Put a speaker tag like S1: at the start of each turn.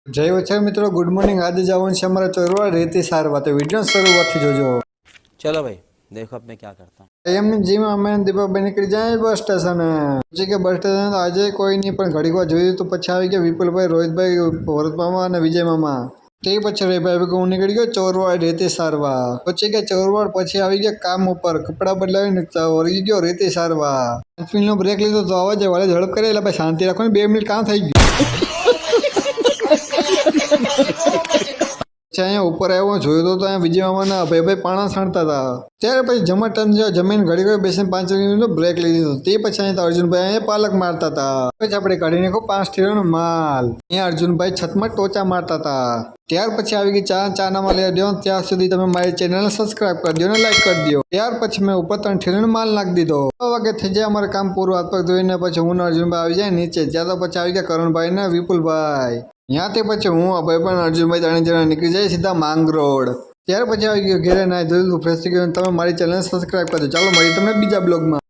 S1: જય વચ્ચે મિત્રો ગુડ મોર્નિંગ। આજે જવાનું છે અમારા ચોરવાડ રેતી સારવા, તો વિડીયો શરૂઆતથી જોજો।
S2: चलो भाई देखो अब मैं क्या करता हूँ।
S1: એમની જીમ અમે દીપાભાઈ નીકળી જાય બસ સ્ટેશને। પછી કે બસ સ્ટેશન તો આજે કોઈ નહીં, પણ ઘડીક વાર જોયું તો પછી આવી ગયા વિપુલભાઈ, રોહિતભાઈ, ભરત મામા અને વિજય મામા। તે પછી રવિભાઈ હું નીકળી ગયો ચોરવાડ રેતી સારવા। પછી કે ચોરવાડ પછી આવી ગયા કામ ઉપર, કપડાં બદલાવીને વળી ગયો રેતી સારવા। 5 મિનિટનો બ્રેક લીધો તો અવાજ વાળે ઝડપ કરે એટલે ભાઈ શાંતિ રાખો ને, 2 મિનિટ કામ થઈ ગયું। અહીંયા ઉપર આવ્યો જોયું તો અહીંયા વિજય મામાના ભાઈ પાણા છાંટતા હતા। ત્યારે પછી જમા ટન જમીન ઘડી ઘડી બેસીને 5 મિનિટનો બ્રેક લઈ લીધો। તે પછી અહીંયા અર્જુનભાઈ અહીંયા પાલક મારતા હતા। પછી આપણે કાઢી નાખો 5 ઠેરાનો માલ। અહીંયા અર્જુનભાઈ છતમાં ટોચા મારતા હતા। ત્યાર પછી આવી ગઈ ચાનામાં લઈ દો। ત્યાં સુધી તમે મારી ચેનલને સબસ્ક્રાઇબ કરી દો અને લાઈક કરી દો। ત્યાર પછી મેં ઉપર 3 ઠેરાનો માલ નાખી દીધો। 6 વાગે થઈ જાય અમારે કામ પૂરું, હાથ પગ ધોઈને પછી હું અર્જુનભાઈ આવી જાય નીચે। ત્યાં તો પછી આવી ગયા કરણભાઈ ને વિપુલભાઈ। ત્યાંથી પછી હું ભાઈ પણ અર્જુનભાઈ 3 જણા નીકળી જાય સીધા માંગરોળ। ત્યાર પછી આવી ગયો ઘેરે નાઈ ધોયું ફ્રેશ થઈ ગયો। તમે મારી ચેનલ સબસ્ક્રાઇબ કરજો। ચાલો મળીએ તમને બીજા બ્લોગમાં।